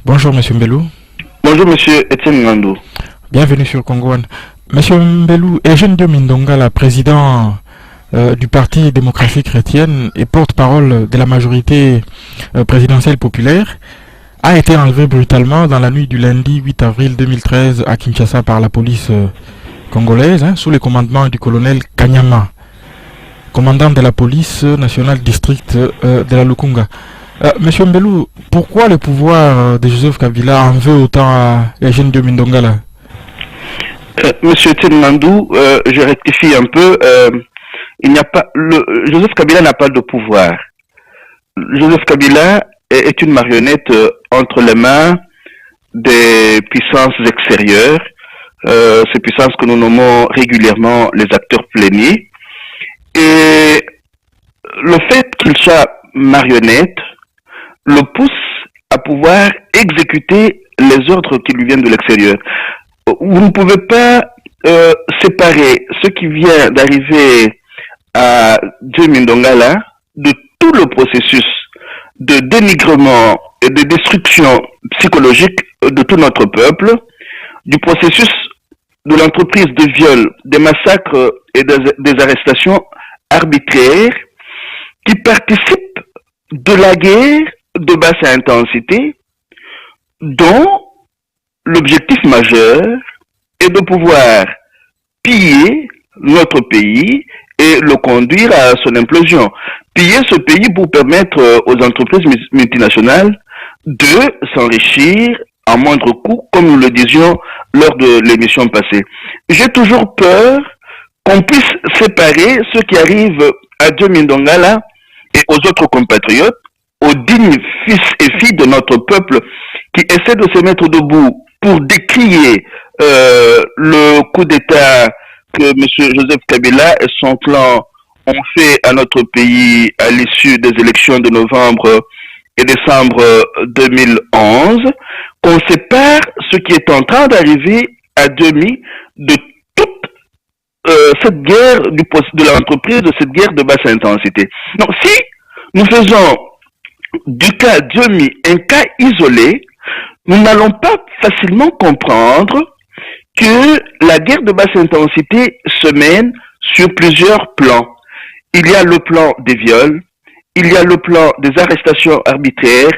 Bonjour Monsieur Mbelou. Bonjour Monsieur Etienne Ngandou. Bienvenue sur Congo One. Monsieur Mbelou, Eugène Diomine Ndongala, président du Parti démocratie chrétienne et porte-parole de la majorité présidentielle populaire, a été enlevé brutalement dans la nuit du lundi 8 avril 2013 à Kinshasa par la police congolaise, sous le commandement du colonel Kanyama, commandant de la police nationale district de la Lukunga. Monsieur Mbelou, pourquoi le pouvoir de Joseph Kabila en veut autant à Eugène Diomine Ndongala? Monsieur Tendandou, je rectifie un peu. Il n'y a pas Joseph Kabila n'a pas de pouvoir. Joseph Kabila est une marionnette entre les mains des puissances extérieures, ces puissances que nous nommons régulièrement les acteurs pléniers. Et le fait qu'il soit marionnette le pousse à pouvoir exécuter les ordres qui lui viennent de l'extérieur. Vous ne pouvez pas séparer ce qui vient d'arriver à Diomine Ndongala de tout le processus de dénigrement et de destruction psychologique de tout notre peuple, du processus de l'entreprise de viol, des massacres et des arrestations arbitraires qui participent de la guerre de basse intensité dont l'objectif majeur est de pouvoir piller notre pays et le conduire à son implosion. Piller ce pays pour permettre aux entreprises multinationales de s'enrichir à moindre coût, comme nous le disions lors de l'émission passée. J'ai toujours peur qu'on puisse séparer ce qui arrive à Diomine Ndongala et aux autres compatriotes, aux dignes fils et filles de notre peuple qui essaient de se mettre debout pour décrier le coup d'État que M. Joseph Kabila et son clan ont fait à notre pays à l'issue des élections de novembre et décembre 2011, qu'on sépare ce qui est en train d'arriver à demi de toute cette guerre de l'entreprise, de cette guerre de basse intensité. Donc si nous faisons du cas Diomi un cas isolé, nous n'allons pas facilement comprendre que la guerre de basse intensité se mène sur plusieurs plans. Il y a le plan des viols, il y a le plan des arrestations arbitraires,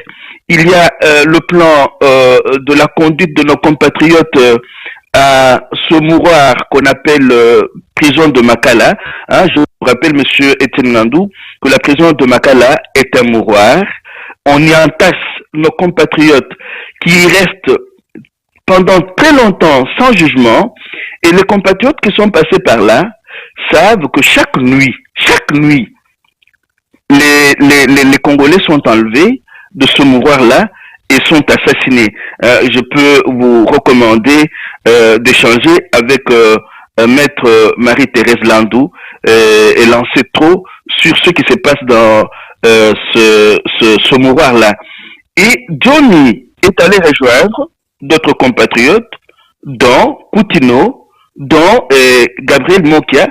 il y a le plan de la conduite de nos compatriotes à ce mouroir qu'on appelle prison de Makala. Je vous rappelle, monsieur Etienne Ngandou, que la prison de Makala est un mouroir. On y entasse nos compatriotes qui y restent pendant très longtemps sans jugement, et les compatriotes qui sont passés par là savent que chaque nuit, les Congolais sont enlevés de ce mouroir-là et sont assassinés. Je peux vous recommander d'échanger avec maître Marie-Thérèse Landou et l'ancêtre sur ce qui se passe dans ce mouroir-là. Et Johnny est allé rejoindre d'autres compatriotes, dont Koutino, dont Gabriel Mokia,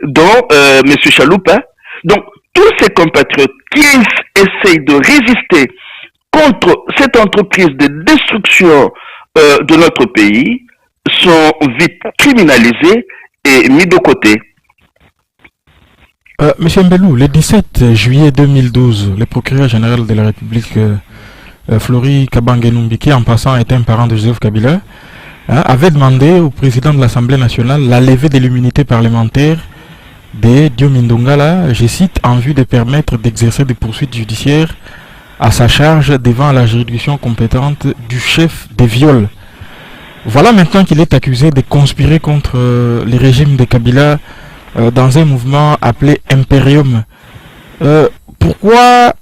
dont M. Chaloupa. Donc, tous ces compatriotes qui essayent de résister contre cette entreprise de destruction de notre pays sont vite criminalisés et mis de côté. Monsieur Mbelou, le 17 juillet 2012, le procureur général de la République, Flori Kabange-Numbi, qui en passant était un parent de Joseph Kabila, avait demandé au président de l'Assemblée nationale la levée de l'immunité parlementaire de Diomine Ndongala, je cite, en vue de permettre d'exercer des poursuites judiciaires à sa charge devant la juridiction compétente du chef des viols. Voilà maintenant qu'il est accusé de conspirer contre le régime de Kabila dans un mouvement appelé Imperium. Pourquoi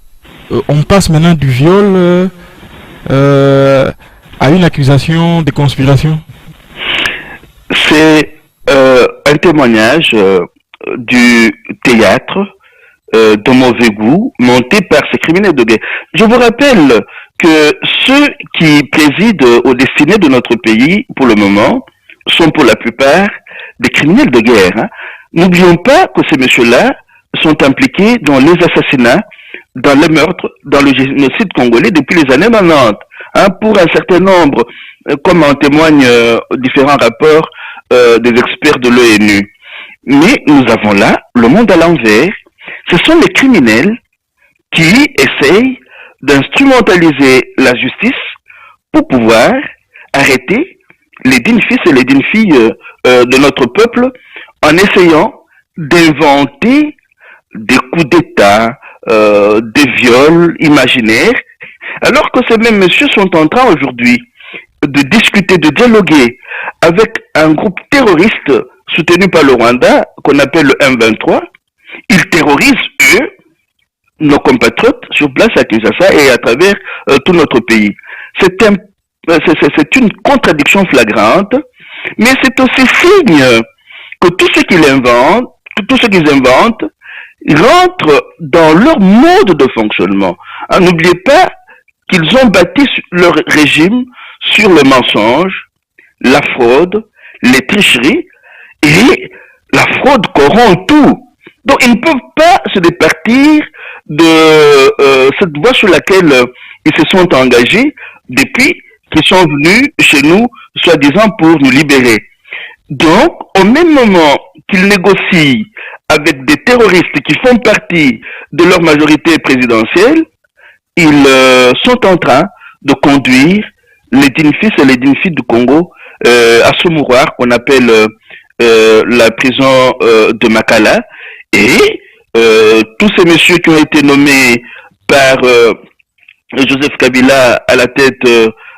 on passe maintenant du viol à une accusation de conspiration? C'est un témoignage du théâtre de mauvais goût monté par ces criminels de guerre. Je vous rappelle que ceux qui président aux destinées de notre pays pour le moment sont pour la plupart des criminels de guerre. N'oublions pas que ces messieurs-là sont impliqués dans les assassinats, dans les meurtres, dans le génocide congolais depuis les années 90. hein, pour un certain nombre, comme en témoignent différents rapports des experts de l'ONU. Mais nous avons là le monde à l'envers. Ce sont les criminels qui essayent d'instrumentaliser la justice pour pouvoir arrêter les dignes fils et les dignes filles de notre peuple en essayant d'inventer des coups d'État, des viols imaginaires, alors que ces mêmes messieurs sont en train aujourd'hui de discuter, de dialoguer avec un groupe terroriste soutenu par le Rwanda, qu'on appelle le M23. Ils terrorisent, eux, nos compatriotes sur place à Kinshasa et à travers tout notre pays. C'est une contradiction flagrante, mais c'est aussi signe que tout ce qu'ils inventent, rentrent dans leur mode de fonctionnement. N'oubliez pas qu'ils ont bâti leur régime sur le mensonge, la fraude, les tricheries, et la fraude corrompt tout. Donc ils ne peuvent pas se départir de cette voie sur laquelle ils se sont engagés depuis qu'ils sont venus chez nous, soi-disant pour nous libérer. Donc, au même moment qu'ils négocient avec des terroristes qui font partie de leur majorité présidentielle, ils sont en train de conduire les dignes fils et les dignes filles du Congo à ce mouroir qu'on appelle la prison de Makala. Et tous ces messieurs qui ont été nommés par Joseph Kabila à la tête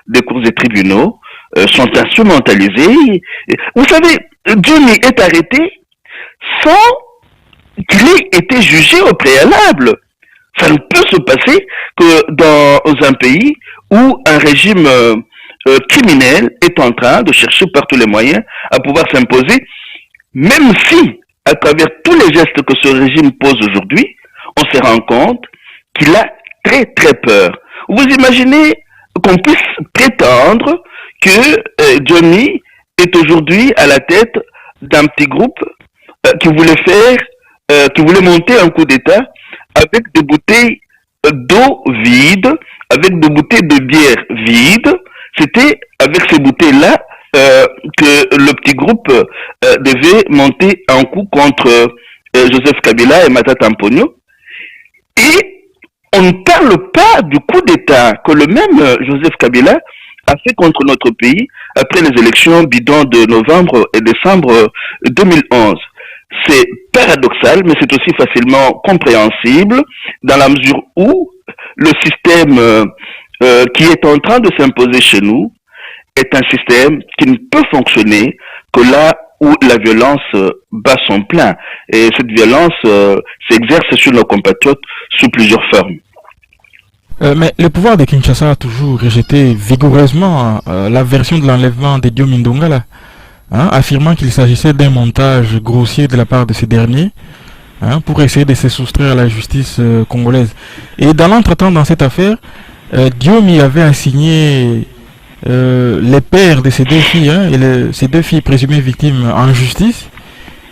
des cours et tribunaux sont instrumentalisés. Vous savez, Johnny est arrêté sans qu'il ait été jugé au préalable. Ça ne peut se passer que dans un pays où un régime criminel est en train de chercher par tous les moyens à pouvoir s'imposer, même si, à travers tous les gestes que ce régime pose aujourd'hui, on se rend compte qu'il a très très peur. Vous imaginez qu'on puisse prétendre que Johnny est aujourd'hui à la tête d'un petit groupe qui voulait monter un coup d'État avec des bouteilles d'eau vides, avec des bouteilles de bière vides. C'était avec ces bouteilles-là que le petit groupe devait monter un coup contre Joseph Kabila et Matata Mponyo. Et on ne parle pas du coup d'État que le même Joseph Kabila a fait contre notre pays après les élections bidons de novembre et décembre 2011. C'est paradoxal, mais c'est aussi facilement compréhensible dans la mesure où le système qui est en train de s'imposer chez nous est un système qui ne peut fonctionner que là où la violence bat son plein. Et cette violence s'exerce sur nos compatriotes sous plusieurs formes. Mais le pouvoir de Kinshasa a toujours rejeté vigoureusement la version de l'enlèvement de Diomi Ndongala, affirmant qu'il s'agissait d'un montage grossier de la part de ces derniers pour essayer de se soustraire à la justice congolaise. Et dans l'entretemps dans cette affaire, Diomi avait assigné les pères de ces deux filles, ces deux filles présumées victimes en justice.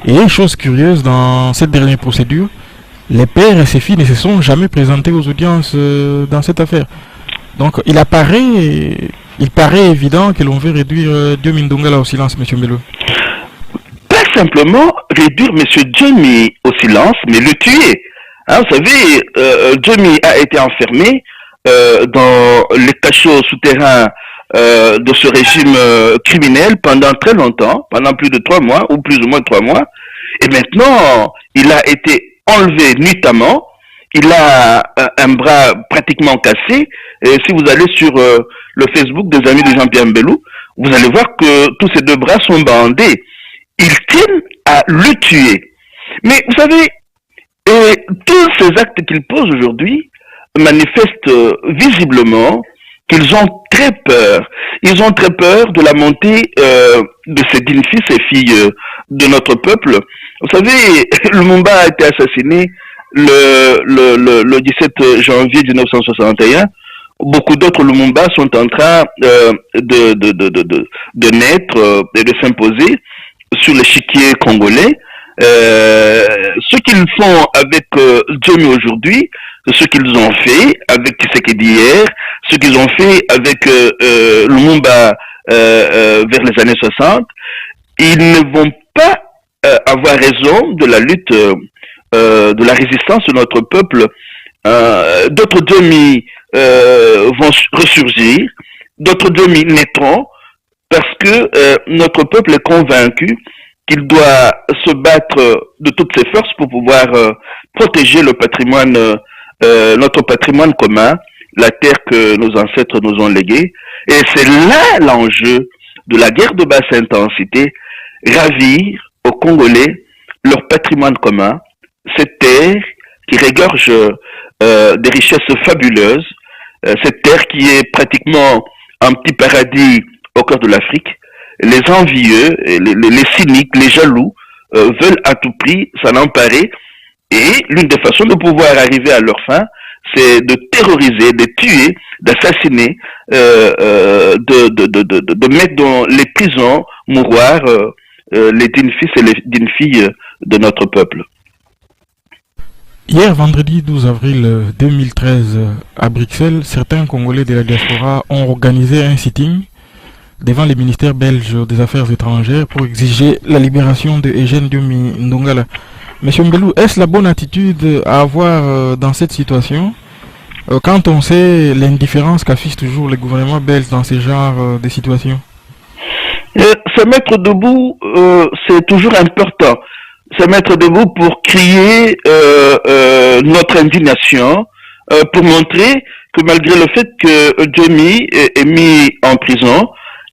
Et chose curieuse, dans cette dernière procédure, les pères et ses filles ne se sont jamais présentés aux audiences dans cette affaire. Donc il paraît évident que l'on veut réduire Diomi Ndongala au silence, M. Mbelo. Pas simplement réduire M. Diomi au silence, mais le tuer. Vous savez, Diomi a été enfermé dans les cachots souterrains de ce régime criminel pendant très longtemps, pendant plus de 3 mois, ou plus ou moins 3 mois. Et maintenant, il a été enlevé nuitamment. Il a un bras pratiquement cassé. Et si vous allez sur le Facebook des amis de Jean-Pierre Mbelou, vous allez voir que tous ces 2 bras sont bandés. Ils tiennent à le tuer. Mais vous savez, tous ces actes qu'il pose aujourd'hui manifestent visiblement qu'ils ont très peur. Ils ont très peur de la montée de ces dignes fils et filles de notre peuple. Vous savez, Lumumba a été assassiné le 17 janvier 1961. Beaucoup d'autres Lumumba sont en train de naître et de s'imposer sur l'échiquier congolais. Ce qu'ils font avec Diomi aujourd'hui ce qu'ils ont fait avec Tshisekedi hier, ce qu'ils ont fait avec Lumumba vers les années 60, ils ne vont pas avoir raison de la lutte, de la résistance de notre peuple. D'autres demi vont ressurgir, d'autres demi naîtront, parce que notre peuple est convaincu qu'il doit se battre de toutes ses forces pour pouvoir protéger le patrimoine, notre patrimoine commun, la terre que nos ancêtres nous ont léguée. Et c'est là l'enjeu de la guerre de basse intensité, ravir aux Congolais leur patrimoine commun, cette terre qui régorge des richesses fabuleuses, cette terre qui est pratiquement un petit paradis au cœur de l'Afrique. Les envieux, les cyniques, les jaloux veulent à tout prix s'en emparer, et l'une des façons de pouvoir arriver à leur fin, c'est de terroriser, de tuer, d'assassiner, de mettre dans les prisons mouroirs les dignes fils et les dignes filles de notre peuple. Hier, vendredi 12 avril 2013, à Bruxelles, certains Congolais de la diaspora ont organisé un sitting devant les ministères belges des Affaires étrangères pour exiger la libération de Eugène Diomi Ndongala. Monsieur Mbelou, est-ce la bonne attitude à avoir dans cette situation quand on sait l'indifférence qu'affiche toujours le gouvernement belge dans ce genre de situations? Se mettre debout, c'est toujours important. Se mettre debout pour crier notre indignation, pour montrer que malgré le fait que Diomi est mis en prison,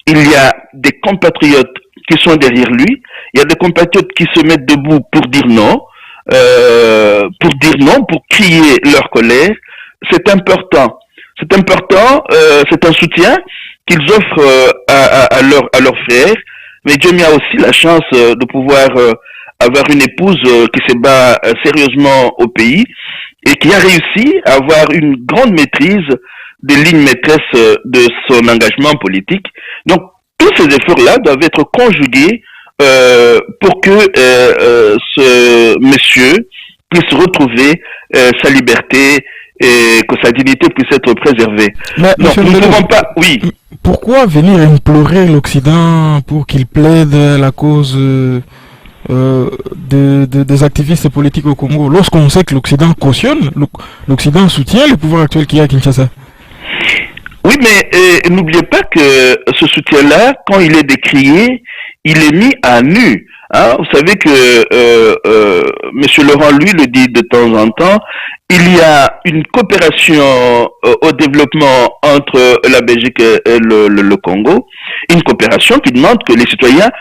il y a des compatriotes qui sont derrière lui, il y a des compatriotes qui se mettent debout pour dire non, pour crier leur colère. C'est important. C'est important, c'est un soutien qu'ils offrent à leurs frères. Mais Diomi a aussi la chance de pouvoir avoir une épouse qui se bat sérieusement au pays et qui a réussi à avoir une grande maîtrise des lignes maîtresses de son engagement politique. Donc, tous ces efforts-là doivent être conjugués pour que ce monsieur puisse retrouver sa liberté et que sa dignité puisse être préservée. Mais, donc, nous ne pouvons pas... Oui. Pourquoi venir implorer l'Occident pour qu'il plaide la cause des activistes politiques au Congo lorsqu'on sait que l'Occident cautionne, l'Occident soutient le pouvoir actuel qu'il y a à Kinshasa? Oui, mais n'oubliez pas que ce soutien-là, quand il est décrié, il est mis à nu. Hein? Vous savez que M. Laurent, lui, le dit de temps en temps, il y a une coopération au développement entre la Belgique et le Congo, une coopération qui demande que les citoyens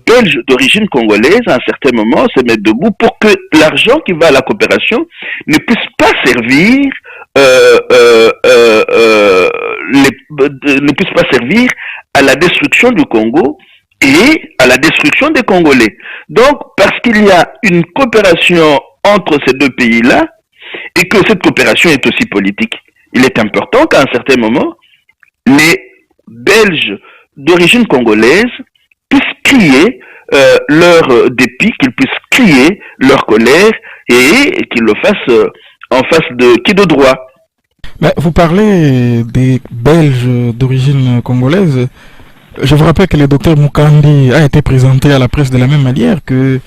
belges d'origine congolaise, à un certain moment, se mettent debout pour que l'argent qui va à la coopération ne puisse pas servir ne puisse pas servir à la destruction du Congo et à la destruction des Congolais. Donc, parce qu'il y a une coopération entre ces deux pays-là, et que cette coopération est aussi politique, il est important qu'à un certain moment, les Belges d'origine congolaise puissent crier leur dépit, qu'ils puissent crier leur colère, et qu'ils le fassent en face de qui de droit. Mais vous parlez des Belges d'origine congolaise. Je vous rappelle que le docteur Mukandi a été présenté à la presse de la même manière que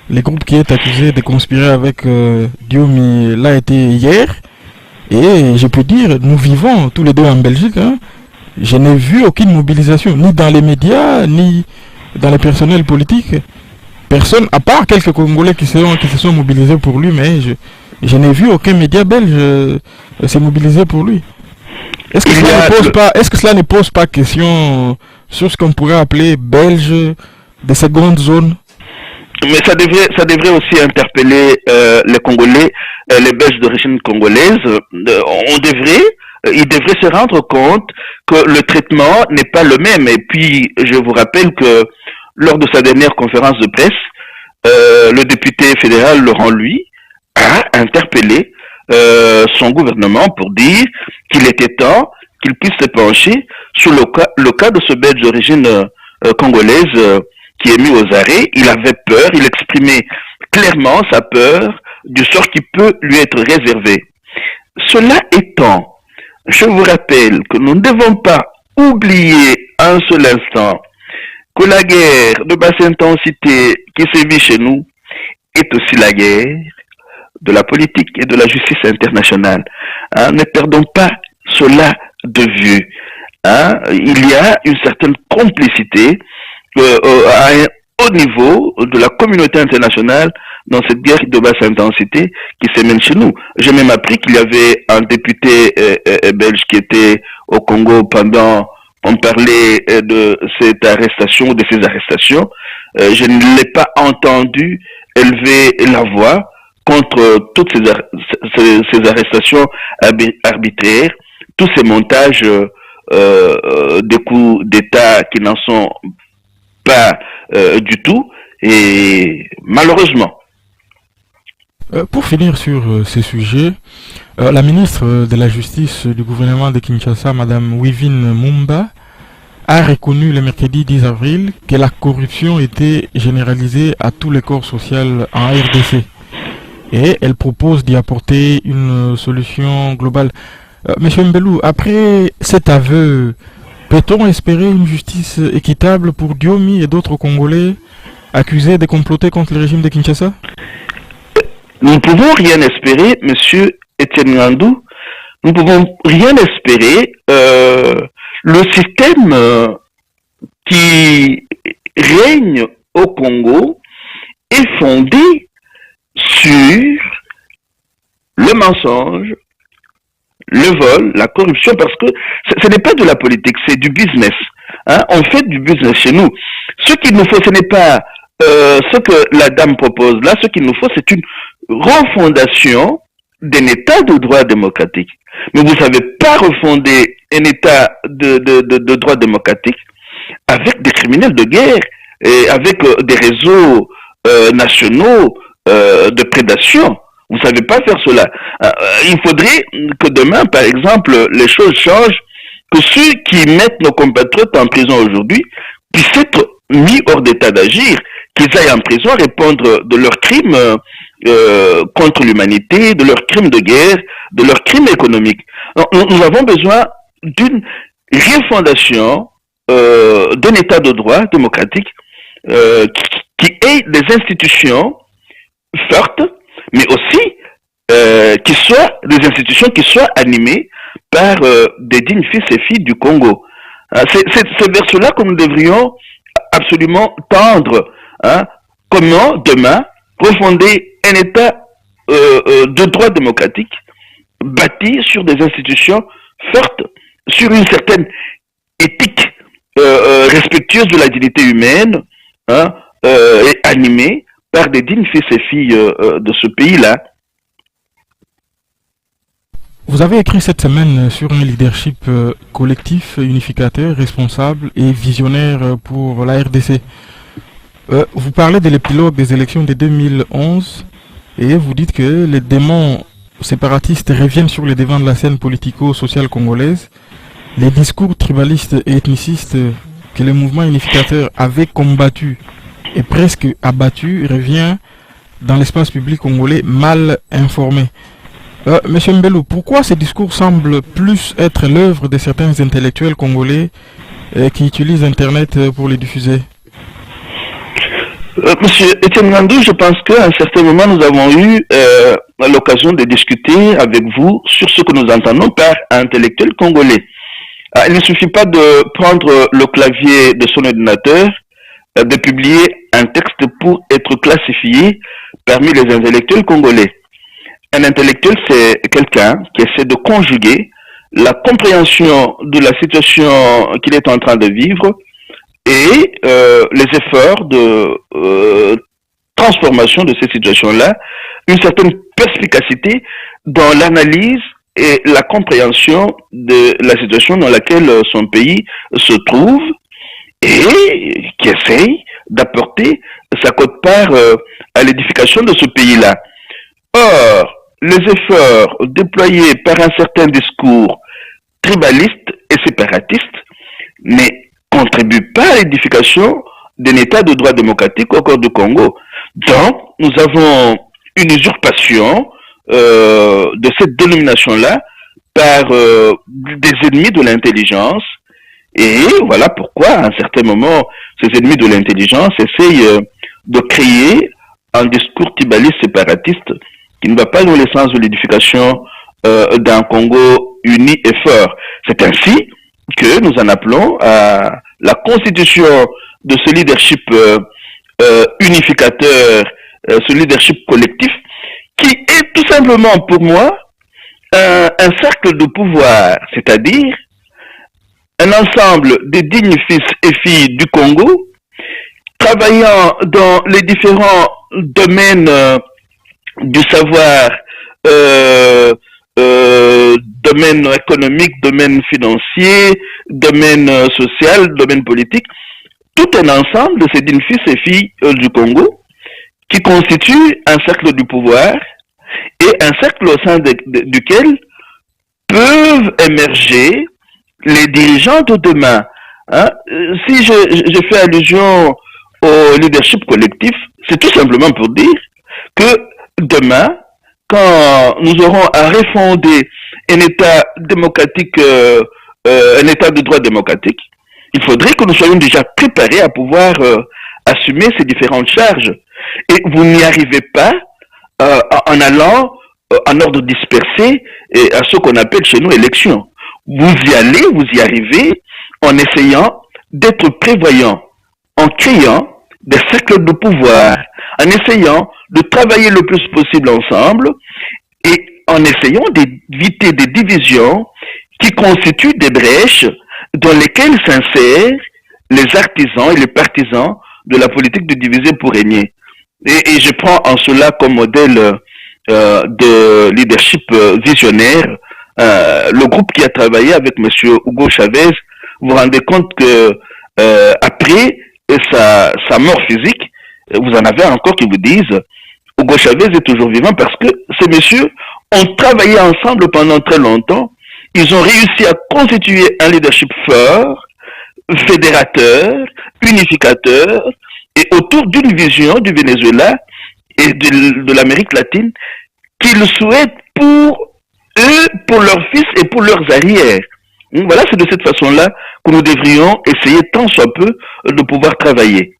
les groupes qui est accusé de conspirer avec Diomi l'a été hier. Et je peux dire, nous vivons tous les deux en Belgique. Hein. Je n'ai vu aucune mobilisation, ni dans les médias, ni dans les personnels politiques. Personne, à part quelques Congolais qui se sont mobilisés pour lui, mais je n'ai vu aucun média belge se mobiliser pour lui. Est-ce que cela ne pose pas question sur ce qu'on pourrait appeler belge de seconde zone? Mais ça devrait aussi interpeller les Congolais, les Belges d'origine congolaise. Ils devraient se rendre compte que le traitement n'est pas le même. Et puis, je vous rappelle que lors de sa dernière conférence de presse, le député fédéral Laurent Lui a interpellé son gouvernement pour dire qu'il était temps qu'il puisse se pencher sur le cas de ce Belge d'origine congolaise qui est mis aux arrêts. Il avait peur, il exprimait clairement sa peur du sort qui peut lui être réservé. Cela étant, je vous rappelle que nous ne devons pas oublier un seul instant que la guerre de basse intensité qui sévit chez nous est aussi la guerre de la politique et de la justice internationale. Hein, ne perdons pas cela de vue. Hein, il y a une certaine complicité à un haut niveau de la communauté internationale dans cette guerre de basse intensité qui se mène chez nous. J'ai même appris qu'il y avait un député belge qui était au Congo pendant on parlait de cette arrestation, de ces arrestations. Je ne l'ai pas entendu élever la voix contre toutes ces arrestations arbitraires, tous ces montages de coups d'État qui n'en sont pas du tout, et malheureusement. Pour finir sur ces sujets, la ministre de la Justice du gouvernement de Kinshasa, Madame Wivine Mumba, a reconnu le mercredi 10 avril que la corruption était généralisée à tous les corps sociaux en RDC. Et elle propose d'y apporter une solution globale. Monsieur Mbelou, après cet aveu, peut-on espérer une justice équitable pour Diomi et d'autres Congolais accusés de comploter contre le régime de Kinshasa? Nous ne pouvons rien espérer, monsieur Étienne Ngandou. Nous ne pouvons rien espérer. Le système qui règne au Congo est fondé sur le mensonge, le vol, la corruption, parce que ce n'est pas de la politique, c'est du business. Hein? On fait du business chez nous. Ce qu'il nous faut, ce n'est pas ce que la dame propose là. Ce qu'il nous faut, c'est une refondation d'un état de droit démocratique. Mais vous ne savez pas refonder un état de droit démocratique avec des criminels de guerre et avec des réseaux nationaux de prédation. Vous ne savez pas faire cela. Il faudrait que demain, par exemple, les choses changent, que ceux qui mettent nos compatriotes en prison aujourd'hui puissent être mis hors d'état d'agir, qu'ils aillent en prison répondre de leurs crimes contre l'humanité, de leurs crimes de guerre, de leurs crimes économiques. Nous avons besoin d'une refondation d'un état de droit démocratique qui ait des institutions fortes, mais aussi qui soient des institutions qui soient animées par des dignes fils et filles du Congo. C'est vers cela que nous devrions absolument tendre. Hein? Comment demain refonder un état de droit démocratique bâti sur des institutions fortes, sur une certaine éthique respectueuse de la dignité humaine, hein, et animée par des dignes fils et filles de ce pays-là. Vous avez écrit cette semaine sur un leadership collectif, unificateur, responsable et visionnaire pour la RDC. Vous parlez de l'épilogue des élections de 2011 et vous dites que les démons séparatistes reviennent sur les devants de la scène politico-sociale congolaise. Les discours tribalistes et ethnicistes que le mouvement unificateur avait combattu et presque abattu revient dans l'espace public congolais mal informé. Monsieur Mbelou, pourquoi ces discours semblent plus être l'œuvre de certains intellectuels congolais qui utilisent Internet pour les diffuser? Monsieur Étienne Ngandou, je pense qu'à un certain moment, nous avons eu l'occasion de discuter avec vous sur ce que nous entendons par intellectuel congolais. Il ne suffit pas de prendre le clavier de son ordinateur, de publier un texte pour être classifié parmi les intellectuels congolais. Un intellectuel, c'est quelqu'un qui essaie de conjuguer la compréhension de la situation qu'il est en train de vivre et les efforts de transformation de ces situations-là, une certaine perspicacité dans l'analyse et la compréhension de la situation dans laquelle son pays se trouve et qui essaye d'apporter sa quote-part à l'édification de ce pays-là. Or, les efforts déployés par un certain discours tribaliste et séparatiste ne contribuent pas à l'édification d'un état de droit démocratique au cœur du Congo. Donc, nous avons une usurpation de cette dénomination-là par des ennemis de l'intelligence. Et voilà pourquoi, à un certain moment, ces ennemis de l'intelligence essayent de créer un discours tribaliste séparatiste qui ne va pas dans le sens de l'édification d'un Congo uni et fort. C'est ainsi que nous en appelons à la constitution de ce leadership unificateur, ce leadership collectif, qui est tout simplement pour moi un cercle de pouvoir, c'est-à-dire un ensemble de dignes fils et filles du Congo, travaillant dans les différents domaines du savoir, domaine économique, domaine financier, domaine social, domaine politique, tout un ensemble de ces dignes fils et filles du Congo qui constituent un cercle du pouvoir et un cercle au sein duquel peuvent émerger les dirigeants de demain. Hein? Si je fais allusion au leadership collectif, c'est tout simplement pour dire que demain, quand nous aurons à refonder un État démocratique, un État de droit démocratique, il faudrait que nous soyons déjà préparés à pouvoir assumer ces différentes charges. Et vous n'y arrivez pas en allant en ordre dispersé à ce qu'on appelle chez nous élection. Vous y allez, vous y arrivez en essayant d'être prévoyant, en créant des cercles de pouvoir, en essayant de travailler le plus possible ensemble et en essayant d'éviter des divisions qui constituent des brèches dans lesquelles s'insèrent les artisans et les partisans de la politique de diviser pour régner. Et je prends en cela comme modèle de leadership visionnaire le groupe qui a travaillé avec M. Hugo Chavez. Vous vous rendez compte que après sa mort physique, vous en avez encore qui vous disent Hugo Chavez est toujours vivant parce que ces messieurs ont travaillé ensemble pendant très longtemps. Ils ont réussi à constituer un leadership fort, fédérateur, unificateur, et autour d'une vision du Venezuela et de l'Amérique latine qu'ils souhaitent pour eux, pour leurs fils et pour leurs arrières. Voilà, c'est de cette façon-là que nous devrions essayer tant soit peu de pouvoir travailler.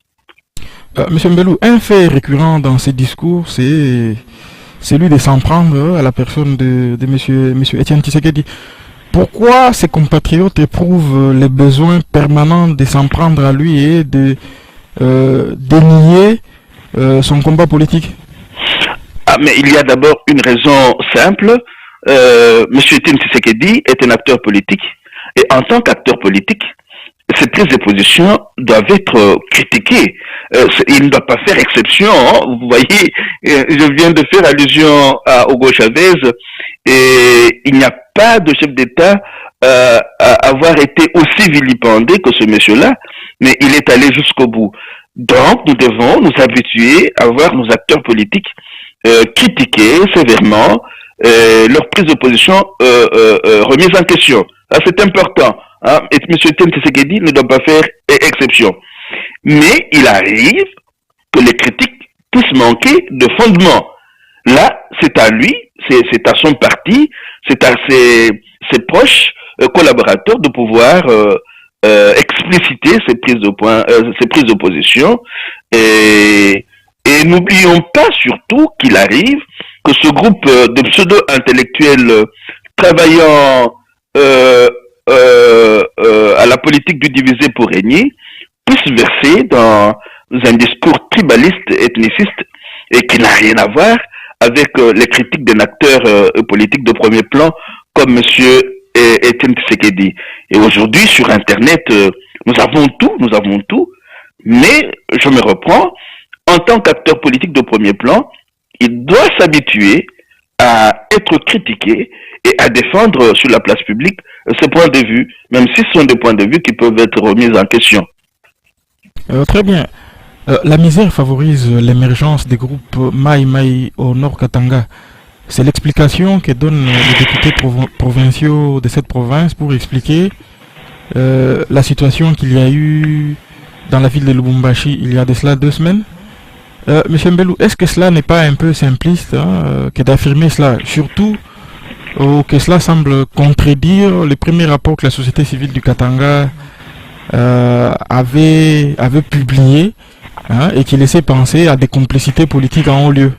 Monsieur Mbelou, un fait récurrent dans ces discours, c'est celui de s'en prendre à la personne de monsieur Étienne Tshisekedi. Pourquoi ces compatriotes éprouvent les besoins permanents de s'en prendre à lui et de dénier son combat politique? Ah, mais il y a d'abord une raison simple. Monsieur Étienne Tshisekedi est un acteur politique et en tant qu'acteur politique, ces prises de position doivent être critiquées. Il ne doit pas faire exception. Hein. Vous voyez, je viens de faire allusion à Hugo Chavez et il n'y a pas de chef d'État à avoir été aussi vilipendé que ce monsieur-là, mais il est allé jusqu'au bout. Donc, nous devons nous habituer à voir nos acteurs politiques critiquer sévèrement leur prise de position remise en question. Ah, c'est important. Hein? Et M. Étienne Tshisekedi ne doit pas faire exception. Mais il arrive que les critiques puissent manquer de fondement. Là, c'est à lui, c'est à son parti, c'est à ses proches collaborateurs de pouvoir expliciter ces prises de position. Et n'oublions pas surtout qu'il arrive que ce groupe de pseudo-intellectuels travaillant à la politique du diviser pour régner puisse verser dans un discours tribaliste, ethniciste, et qui n'a rien à voir avec les critiques d'un acteur politique de premier plan comme M. Étienne Tshisekedi. Et aujourd'hui, sur Internet, nous avons tout, mais je me reprends, en tant qu'acteur politique de premier plan, il doit s'habituer à être critiqué et à défendre sur la place publique ses points de vue, même si ce sont des points de vue qui peuvent être remis en question. Très bien. La misère favorise l'émergence des groupes Maï au Nord Katanga. C'est l'explication que donnent les députés provinciaux de cette province pour expliquer la situation qu'il y a eu dans la ville de Lubumbashi il y a de cela 2 semaines. Monsieur Mbelou, est-ce que cela n'est pas un peu simpliste que d'affirmer cela, surtout que cela semble contredire le premier rapport que la société civile du Katanga avait publié et qui laissait penser à des complicités politiques en haut lieu?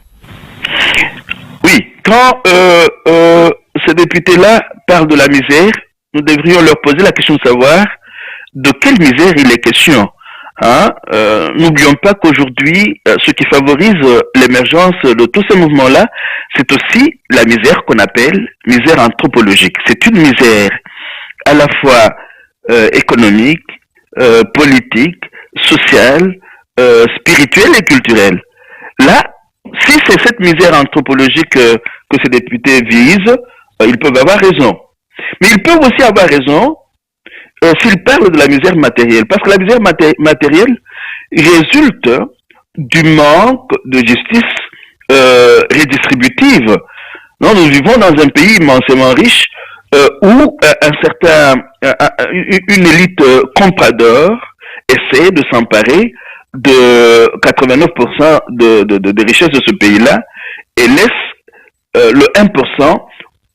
Oui, quand ces députés-là parlent de la misère, nous devrions leur poser la question de savoir de quelle misère il est question. N'oublions pas qu'aujourd'hui, ce qui favorise l'émergence de tous ces mouvements-là, c'est aussi la misère qu'on appelle misère anthropologique. C'est une misère à la fois économique, politique, sociale, spirituelle et culturelle. Là, si c'est cette misère anthropologique que ces députés visent, ils peuvent avoir raison. Mais ils peuvent aussi avoir raison s'ils parlent de la misère matérielle. Parce que la misère matérielle résulte du manque de justice redistributive. Non, nous vivons dans un pays immensément riche où une élite compradeur essaie de s'emparer de 89% des richesses de ce pays-là et laisse le 1%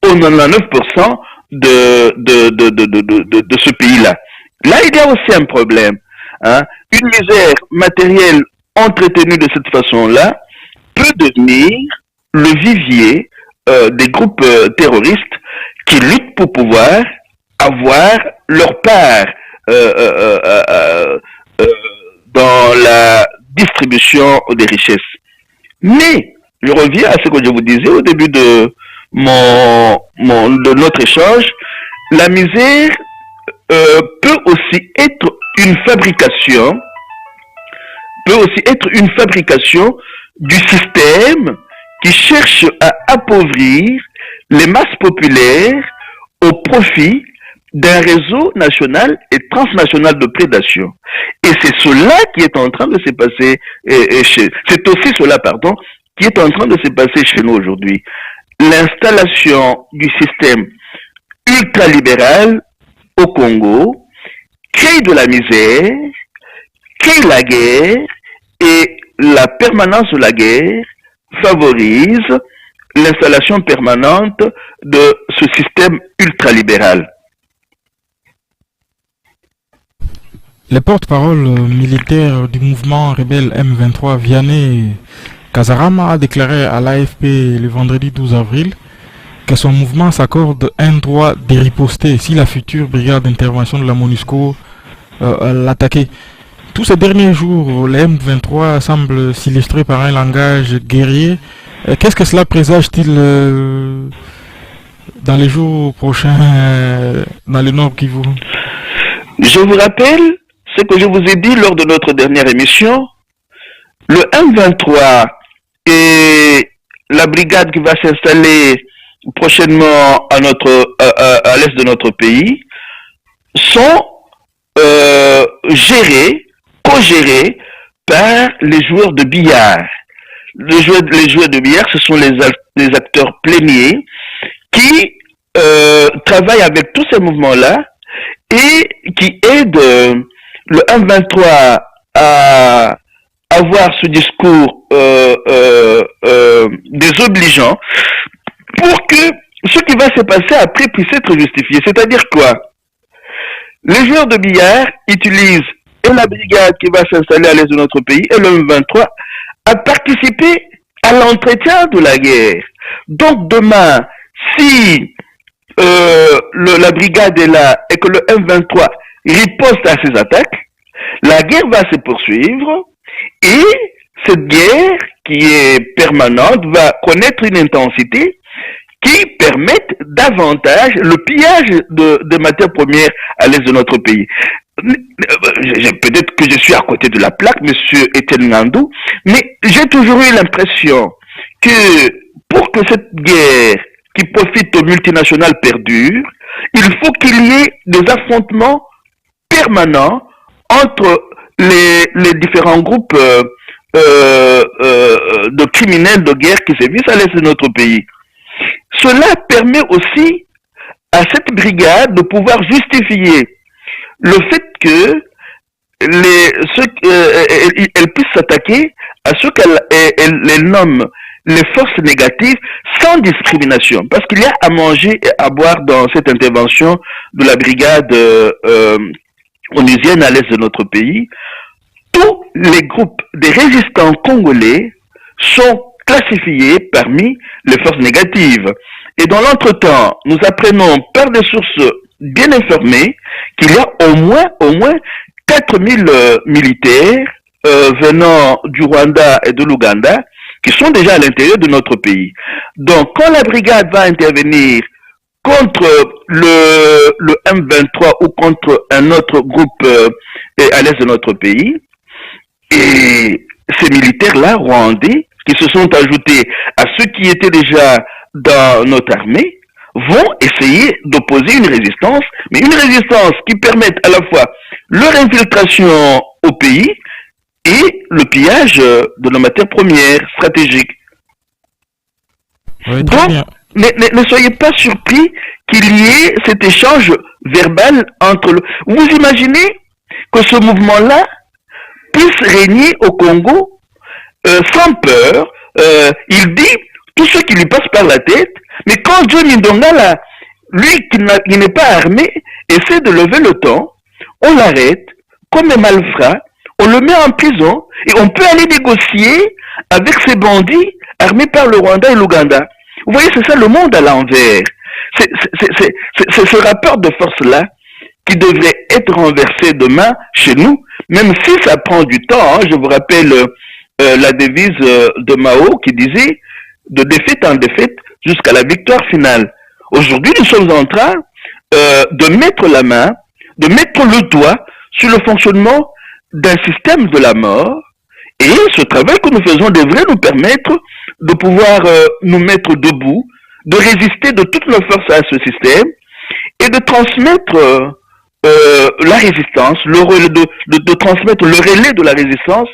au 99% de ce pays-là. Là, il y a aussi un problème. Une misère matérielle entretenue de cette façon-là peut devenir le vivier des groupes terroristes qui luttent pour pouvoir avoir leur part dans la distribution des richesses. Mais, je reviens à ce que je vous disais au début de notre échange, la misère peut aussi être une fabrication du système qui cherche à appauvrir les masses populaires au profit d'un réseau national et transnational de prédation. Et c'est cela qui est en train de se passer c'est aussi cela, pardon, qui est en train de se passer chez nous aujourd'hui. L'installation du système ultralibéral au Congo crée de la misère, crée la guerre, et la permanence de la guerre favorise l'installation permanente de ce système ultralibéral. Le porte-parole militaire du mouvement rebelle M23, Vianney Kazarama, a déclaré à l'AFP le vendredi 12 avril que son mouvement s'accorde un droit de riposter si la future brigade d'intervention de la MONUSCO l'attaquait. Tous ces derniers jours, le M23 semble s'illustrer par un langage guerrier. Qu'est-ce que cela présage-t-il dans les jours prochains dans le Nord Kivu? Je vous rappelle ce que je vous ai dit lors de notre dernière émission. Le M23 et la brigade qui va s'installer prochainement à l'est de notre pays sont co-gérés par les joueurs de billard. Les joueurs de billard, ce sont les acteurs pléniers qui travaillent avec tous ces mouvements-là et qui aident le M23 à avoir ce discours désobligeant pour que ce qui va se passer après puisse être justifié. C'est-à-dire quoi? Les joueurs de billard utilisent et la brigade qui va s'installer à l'est de notre pays et le M23 à participer à l'entretien de la guerre. Donc demain, si la brigade est là et que le M23 riposte à ces attaques, la guerre va se poursuivre et cette guerre qui est permanente va connaître une intensité qui permette davantage le pillage de matières premières à l'est de notre pays. Peut-être que je suis à côté de la plaque, monsieur Etienne Ngandou, mais j'ai toujours eu l'impression que pour que cette guerre qui profite aux multinationales perdure, il faut qu'il y ait des affrontements permanents entre les différents groupes de criminels de guerre qui sévissent à l'est de notre pays. Cela permet aussi à cette brigade de pouvoir justifier le fait que elle puisse s'attaquer à ce qu'elle nomme les forces négatives sans discrimination. Parce qu'il y a à manger et à boire dans cette intervention de la brigade onusienne à l'est de notre pays. Tous les groupes des résistants congolais sont classifiés parmi les forces négatives. Et dans l'entretemps, nous apprenons par des sources bien informées qu'il y a au moins 4000 militaires venant du Rwanda et de l'Ouganda qui sont déjà à l'intérieur de notre pays. Donc, quand la brigade va intervenir contre le M23 ou contre un autre groupe à l'est de notre pays, et ces militaires-là, rwandais, qui se sont ajoutés à ceux qui étaient déjà dans notre armée, vont essayer d'opposer une résistance, mais une résistance qui permette à la fois leur infiltration au pays et le pillage de nos matières premières stratégiques. Oui, donc, ne soyez pas surpris qu'il y ait cet échange verbal entre... Vous imaginez que ce mouvement-là puisse régner au Congo sans peur. Il dit tout ce qui lui passe par la tête, mais quand Johnny Ndonga, là, lui qui n'est pas armé, essaie de lever le ton, on l'arrête comme un malfrat, on le met en prison et on peut aller négocier avec ces bandits armés par le Rwanda et l'Ouganda. Vous voyez, c'est ça le monde à l'envers. C'est ce rapport de force-là qui devrait être renversé demain chez nous, même si ça prend du temps. Hein. Je vous rappelle la devise de Mao qui disait « de défaite en défaite jusqu'à la victoire finale ». Aujourd'hui, nous sommes en train de mettre la main, de mettre le doigt sur le fonctionnement d'un système de la mort, et ce travail que nous faisons devrait nous permettre de pouvoir nous mettre debout, de résister de toute nos forces à ce système, et de transmettre la résistance, de transmettre le relais de la résistance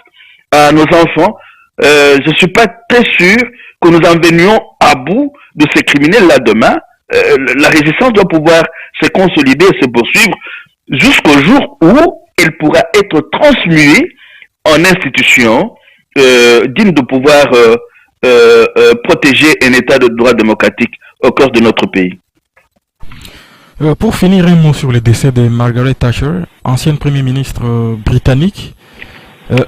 à nos enfants. Je ne suis pas très sûr que nous en venions à bout de ces criminels-là demain. La résistance doit pouvoir se consolider et se poursuivre jusqu'au jour où elle pourra être transmuée en institution digne de pouvoir protéger un état de droit démocratique au cœur de notre pays. Pour finir, un mot sur le décès de Margaret Thatcher, ancienne Premier ministre britannique.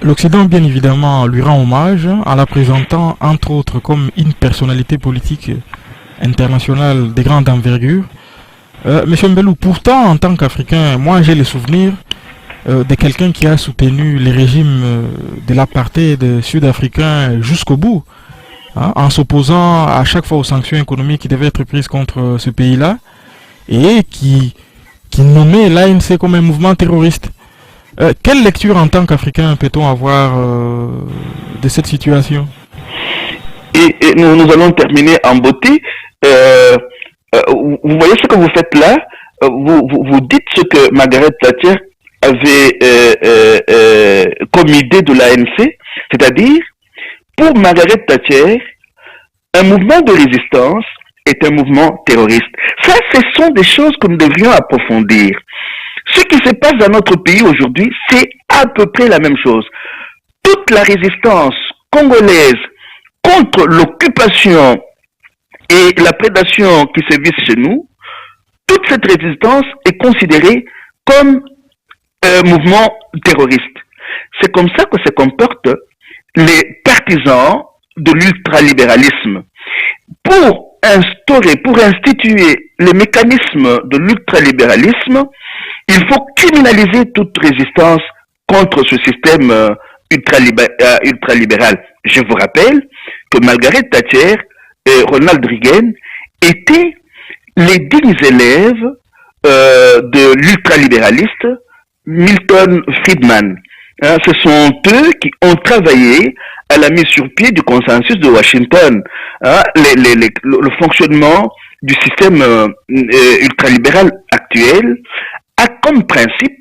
L'Occident, bien évidemment, lui rend hommage en la présentant, entre autres, comme une personnalité politique internationale de grande envergure. Monsieur Mbelou, pourtant, en tant qu'Africain, moi j'ai le souvenir de quelqu'un qui a soutenu les régimes de l'apartheid sud-africain jusqu'au bout, hein, en s'opposant à chaque fois aux sanctions économiques qui devaient être prises contre ce pays-là, et qui nommait l'ANC comme un mouvement terroriste. Quelle lecture en tant qu'Africain peut-on avoir de cette situation? Et nous allons terminer en beauté. Vous voyez ce que vous faites là, vous dites ce que Margaret Thatcher avait comme idée de l'ANC, c'est-à-dire, pour Margaret Thatcher, un mouvement de résistance est un mouvement terroriste. Ça, ce sont des choses que nous devrions approfondir. Ce qui se passe dans notre pays aujourd'hui, c'est à peu près la même chose. Toute la résistance congolaise contre l'occupation et la prédation qui sévissent chez nous, toute cette résistance est considérée comme un mouvement terroriste. C'est comme ça que se comportent les partisans de l'ultralibéralisme. Pour instituer les mécanismes de l'ultralibéralisme, il faut criminaliser toute résistance contre ce système ultralibéral. Je vous rappelle que Margaret Thatcher et Ronald Reagan étaient les dignes élèves de l'ultralibéraliste Milton Friedman. Hein, ce sont eux qui ont travaillé à la mise sur pied du consensus de Washington. Hein, le fonctionnement du système ultralibéral actuel a comme principe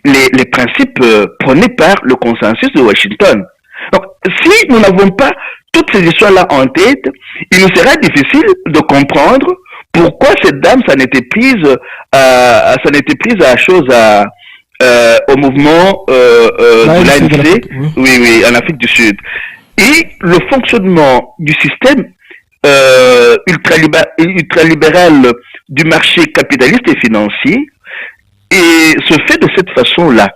les principes prônés par le consensus de Washington. Donc, si nous n'avons pas toutes ces histoires-là en tête, il nous sera difficile de comprendre pourquoi cette dame s'en était prise à au mouvement de l'ANC, oui. oui, en Afrique du Sud. Et le fonctionnement du système ultralibéral du marché capitaliste et financier et se fait de cette façon-là.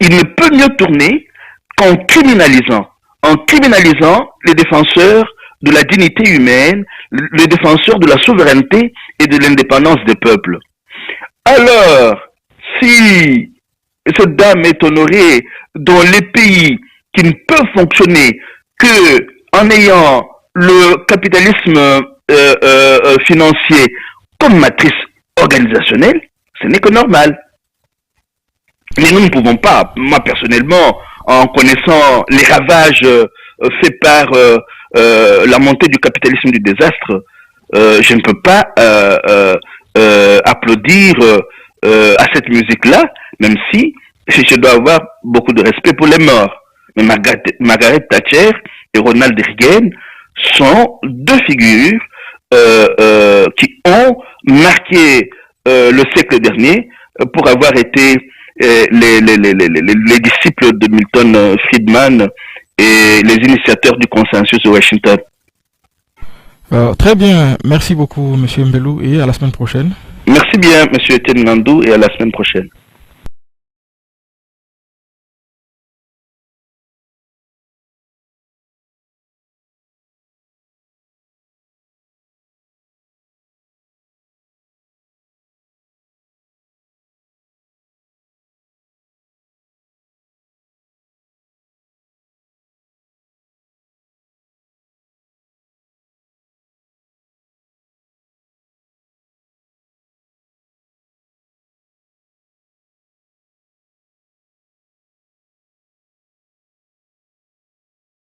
Il ne peut mieux tourner qu'en criminalisant les défenseurs de la dignité humaine, les défenseurs de la souveraineté et de l'indépendance des peuples. Alors, si cette dame est honorée dans les pays qui ne peuvent fonctionner que en ayant le capitalisme financier comme matrice organisationnelle, ce n'est que normal. Mais nous ne pouvons pas, moi personnellement, en connaissant les ravages faits par la montée du capitalisme du désastre, je ne peux pas applaudir à cette musique-là, même si je dois avoir beaucoup de respect pour les morts. Mais Margaret Thatcher et Ronald Reagan sont deux figures qui ont marqué le siècle dernier pour avoir été les disciples de Milton Friedman et les initiateurs du consensus de Washington. Très bien, merci beaucoup, Monsieur Mbelou, et à la semaine prochaine. Merci bien, Monsieur Etienne Nandou, et à la semaine prochaine.